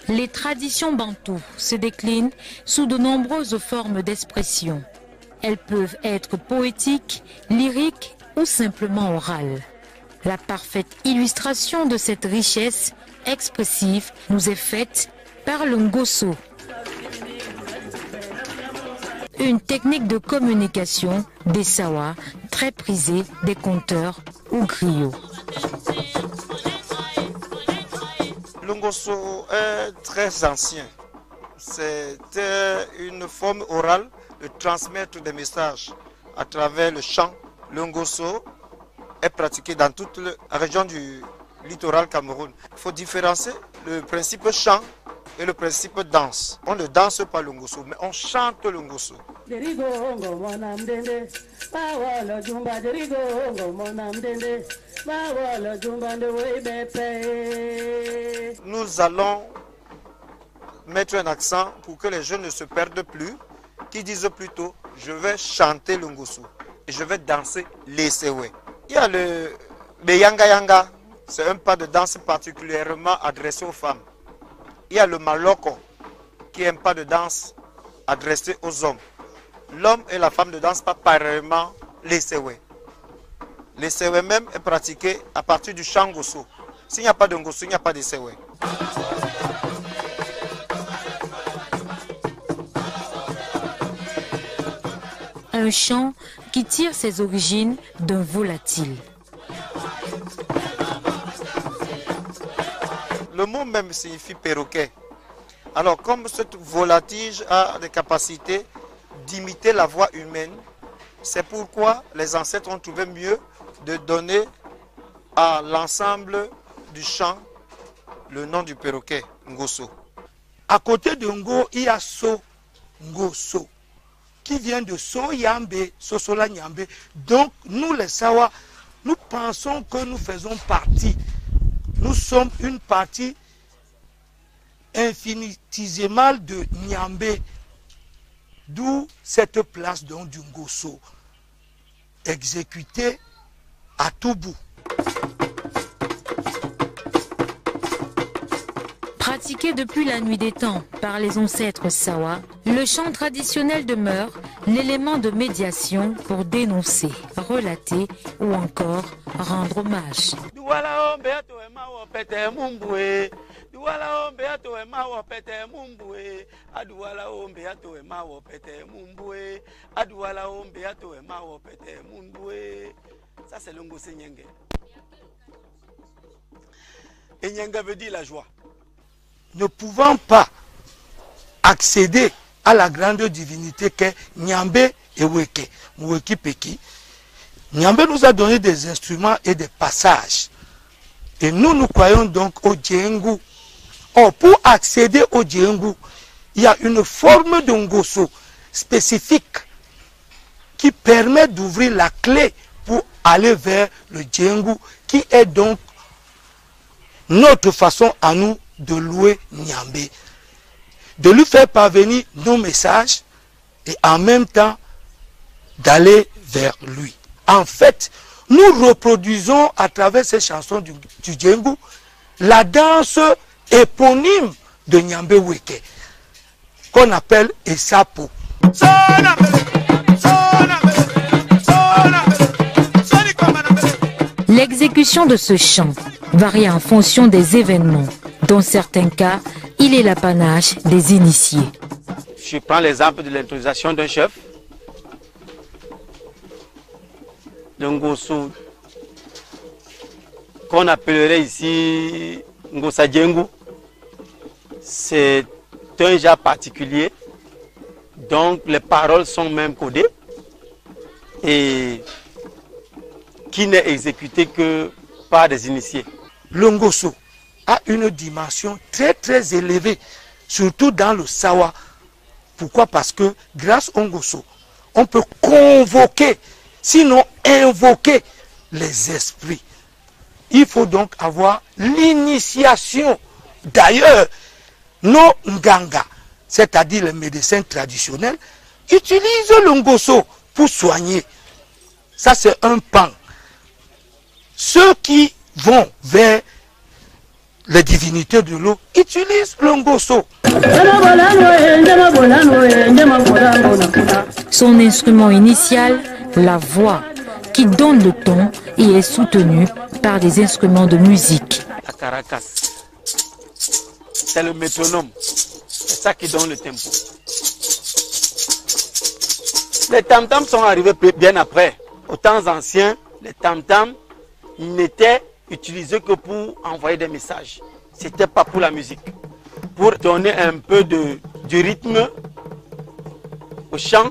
Les traditions bantoues se déclinent sous de nombreuses formes d'expression. Elles peuvent être poétiques, lyriques ou simplement orales. La parfaite illustration de cette richesse expressive nous est faite par le ngoso, une technique de communication des Sawa très prisée des conteurs ou griots. Le ngoso est très ancien. C'est une forme orale de transmettre des messages à travers le chant. Le ngoso est pratiqué dans toute la région du littoral Cameroun. Il faut différencier le principe chant et le principe danse. On ne danse pas le ngoso, mais on chante le ngoso. Nous allons mettre un accent pour que les jeunes ne se perdent plus, qui disent plutôt je vais chanter le ngoso et je vais danser les sewe. Il y a le yanga yanga, c'est un pas de danse particulièrement adressé aux femmes. Il y a le maloko, qui est un pas de danse adressé aux hommes. L'homme et la femme ne dansent pas pareillement les sewe. Les sewe même est pratiqué à partir du chant ngoso. S'il n'y a pas de ngoso, il n'y a pas de sewe. Un chant qui tire ses origines d'un volatile. Le mot même signifie perroquet. Alors comme cette volatige a des capacités d'imiter la voix humaine, c'est pourquoi les ancêtres ont trouvé mieux de donner à l'ensemble du chant le nom du perroquet, ngoso. À côté de ngo, il y a so, ngoso, qui vient de so yambe, sosola nyambe. Donc nous les Sawa, nous pensons que nous faisons partie. Nous sommes une partie infinitésimale de Nyambe, d'où cette place donc du ngoso, exécutée à tout bout. Pratiqué depuis la nuit des temps par les ancêtres Sawa, le chant traditionnel demeure l'élément de médiation pour dénoncer, relater ou encore rendre hommage. Ça c'est le ngoso Nyenge. Et Nyanga veut dire la joie. Ne pouvant pas accéder à la grande divinité qu'est Nyambe et Weke, Mweki Peki, Nyambe nous a donné des instruments et des passages. Et nous croyons donc au Djengu. Or, pour accéder au Djengu, il y a une forme de ngoso spécifique qui permet d'ouvrir la clé pour aller vers le Djengu, qui est donc notre façon à nous de louer Nyambe, de lui faire parvenir nos messages et en même temps d'aller vers lui. En fait, nous reproduisons à travers ces chansons du Djengu la danse éponyme de Nyambe Weke, qu'on appelle Esapo. L'exécution de ce chant varie en fonction des événements. Dans certains cas, il est l'apanage des initiés. Je prends l'exemple de l'intronisation d'un chef, d'un ngoso, qu'on appellerait ici Ngosa Djengu. C'est un genre particulier, donc les paroles sont même codées et qui n'est exécuté que par des initiés. Le ngoso a une dimension très élevée, surtout dans le Sawa. Pourquoi? Parce que grâce au ngoso, on peut convoquer, sinon invoquer les esprits. Il faut donc avoir l'initiation. D'ailleurs, nos nganga, c'est-à-dire les médecins traditionnels, utilisent le ngoso pour soigner. Ça, c'est un pan. Ceux qui vont vers les divinités de l'eau utilisent le ngoso. Son instrument initial, la voix, qui donne le ton et est soutenu par des instruments de musique. La caracas, c'est le métronome. C'est ça qui donne le tempo. Les tam-tams sont arrivés bien après. Aux temps anciens, les tam-tams n'étaient utilisés que pour envoyer des messages. Ce n'était pas pour la musique. Pour donner un peu du rythme au chant,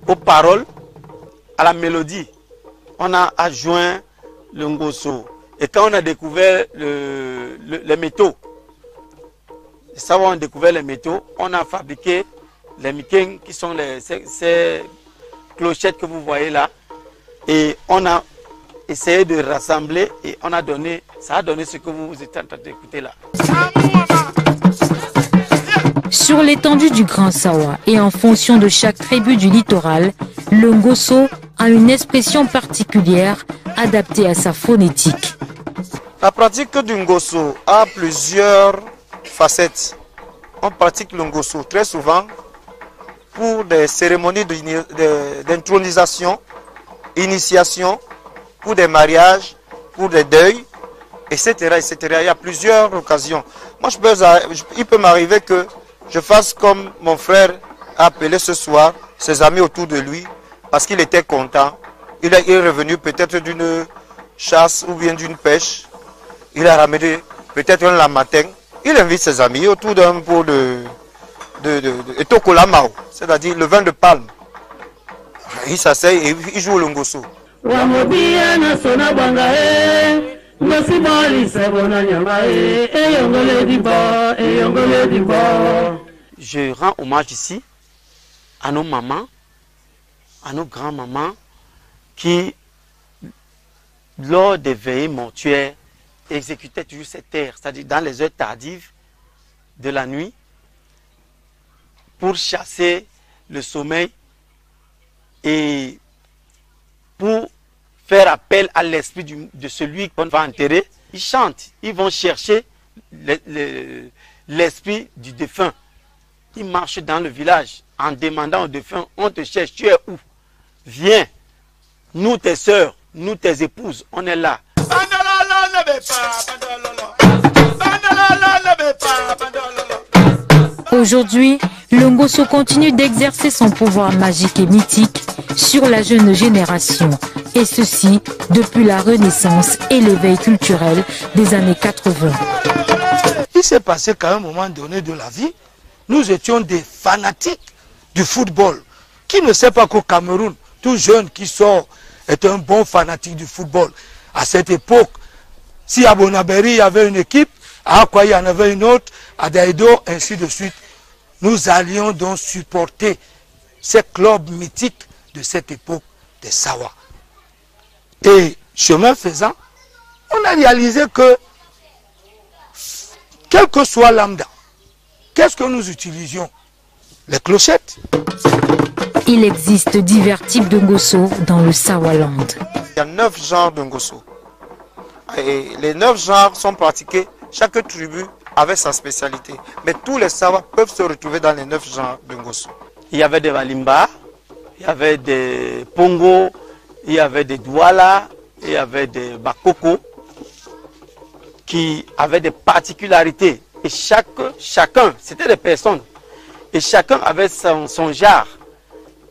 aux paroles, à la mélodie, on a adjoint le ngoso. Et quand on a découvert les métaux, on a découvert les métaux, on a fabriqué les mikeng qui sont ces clochettes que vous voyez là. Et on a essayé de rassembler et on a donné, ça a donné ce que vous êtes en train d'écouter là. Sur l'étendue du Grand Sawa et en fonction de chaque tribu du littoral, le ngoso a une expression particulière adaptée à sa phonétique. La pratique du ngoso a plusieurs facettes. On pratique le ngoso très souvent pour des cérémonies d'intronisation, initiation, pour des mariages, pour des deuils, etc., etc. Il y a plusieurs occasions. Moi, il peut m'arriver que je fasse comme mon frère a appelé ce soir, ses amis autour de lui, parce qu'il était content. Il est revenu peut-être d'une chasse ou bien d'une pêche. Il a ramené peut-être un lamatin. Il invite ses amis autour d'un pot de etokolamao, c'est-à-dire le vin de palme. Il s'asseye et il joue le ngoso. Je rends hommage ici à nos mamans, à nos grands-mamans qui, lors des veillées mortuaires, exécutaient toujours cette air, c'est-à-dire dans les heures tardives de la nuit, pour chasser le sommeil et pour faire appel à l'esprit de celui qu'on va enterrer. Ils chantent, ils vont chercher l'esprit du défunt. Ils marchent dans le village en demandant au défunt, on te cherche, tu es où? Viens, nous tes sœurs, nous tes épouses, on est là. Aujourd'hui, le ngoso continue d'exercer son pouvoir magique et mythique sur la jeune génération, et ceci depuis la Renaissance et l'éveil culturel des années 80. Il s'est passé qu'à un moment donné de la vie, nous étions des fanatiques du football. Qui ne sait pas qu'au Cameroun, tout jeune qui sort est un bon fanatique du football. À cette époque, si à Bonaberi il y avait une équipe, à Akwa il y en avait une autre, à Daïdo, ainsi de suite. Nous allions donc supporter ces clubs mythiques de cette époque des Sawa. Et chemin faisant, on a réalisé que, quel que soit lambda, qu'est-ce que nous utilisions? Les clochettes. Il existe divers types de ngoso dans le Sawaland. Il y a 9 genres de ngoso. Et les 9 genres sont pratiqués, chaque tribu avec sa spécialité. Mais tous les Sawa peuvent se retrouver dans les 9 genres de ngoso. Il y avait des Walimba, il y avait des Pongo, il y avait des Douala, il y avait des Bakoko qui avaient des particularités. Et chacun, c'était des personnes, et chacun avait son genre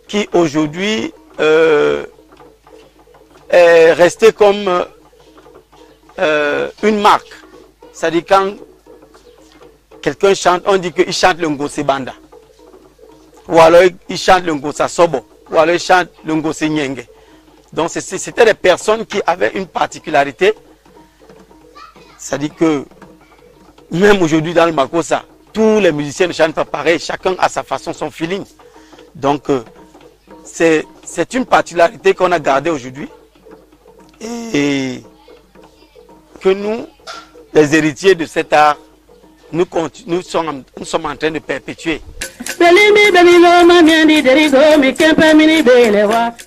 qui aujourd'hui est resté comme une marque. C'est-à-dire quand quelqu'un chante, on dit qu'il chante le Ngose Banda. Ou alors il chante le Ngosa Sobo. Ou alors il chante le Ngose Nyenge. Donc c'était des personnes qui avaient une particularité. C'est-à-dire que même aujourd'hui dans le Makossa, tous les musiciens ne chantent pas pareil. Chacun a sa façon, son feeling. Donc c'est une particularité qu'on a gardée aujourd'hui. Et que nous, les héritiers de cet art, nous sommes en train de perpétuer.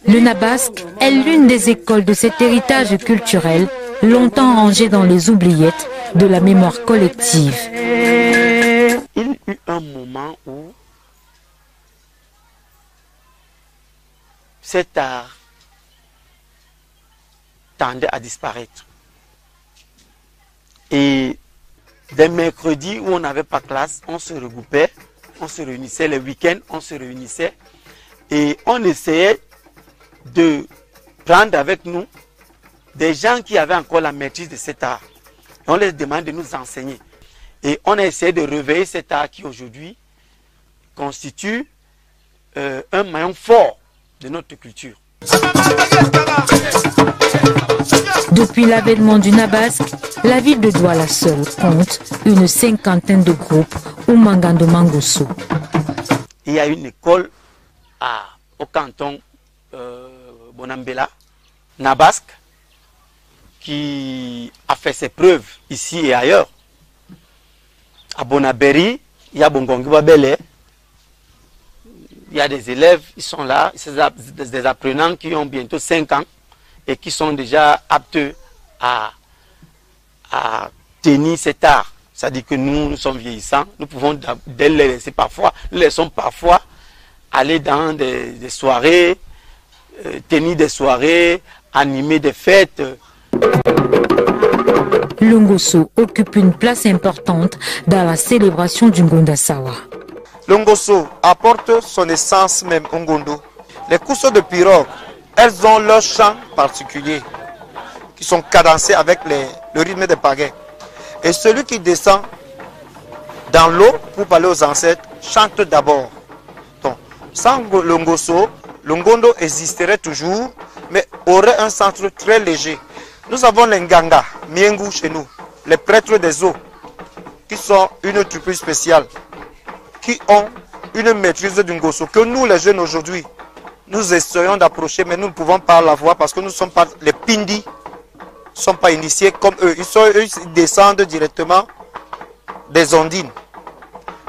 Le Nabasque est l'une des écoles de cet héritage culturel longtemps rangé dans les oubliettes de la mémoire collective. Il y a eu un moment où cet art tendait à disparaître. Et des mercredis où on n'avait pas classe, on se regroupait, on se réunissait, les week-ends, on se réunissait et on essayait de prendre avec nous des gens qui avaient encore la maîtrise de cet art. Et on les demandait de nous enseigner. Et on a essayé de réveiller cet art qui aujourd'hui constitue un maillon fort de notre culture. Depuis l'avènement du Nabasque, la ville de Douala seule compte une 50aine de groupes ou Mangando Mangosso. Il y a une école au canton Bonambela, Nabasque, qui a fait ses preuves ici et ailleurs. À Bonaberi, il y a Bongongi Babele. Il y a des élèves, ils sont là, des apprenants qui ont bientôt 5 ans et qui sont déjà aptes à tenir cet art. C'est-à-dire que nous sommes vieillissants, nous pouvons les laisser parfois, nous laissons parfois aller dans des soirées, tenir des soirées, animer des fêtes. Le Ngosso occupe une place importante dans la célébration du Ngonda Sawa. Le Ngosso apporte son essence même au Ngondo. Les coussos de pirogue, elles ont leur chant particulier, qui sont cadencés avec le rythme des pagaies. Et celui qui descend dans l'eau pour parler aux ancêtres, chante d'abord. Donc, sans le Ngosso, le Ngondo existerait toujours, mais aurait un centre très léger. Nous avons les Nganga, Miengu chez nous, les prêtres des eaux, qui sont une tribu spéciale, qui ont une maîtrise du Ngosso, que nous les jeunes aujourd'hui, nous essayons d'approcher, mais nous ne pouvons pas la voir parce que nous ne sommes pas, les Pindi ne sont pas initiés comme eux. Ils descendent directement des Ondines.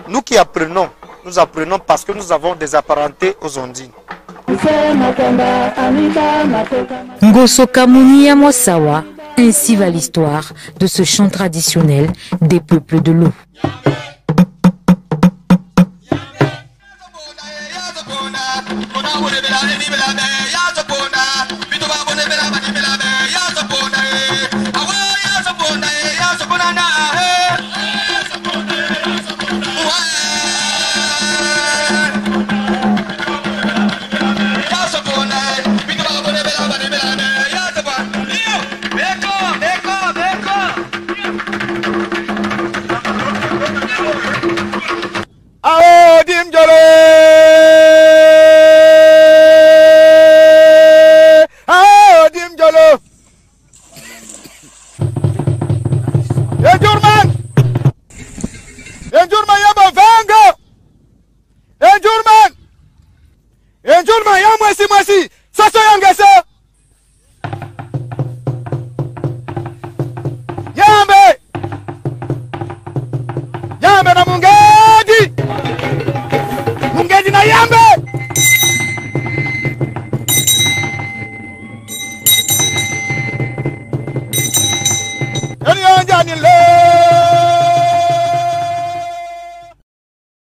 Nous qui apprenons, nous apprenons parce que nous avons des apparentés aux Ondines. Ngosso Kamuni Yamosawa, ainsi va l'histoire de ce chant traditionnel des peuples de l'eau. Ya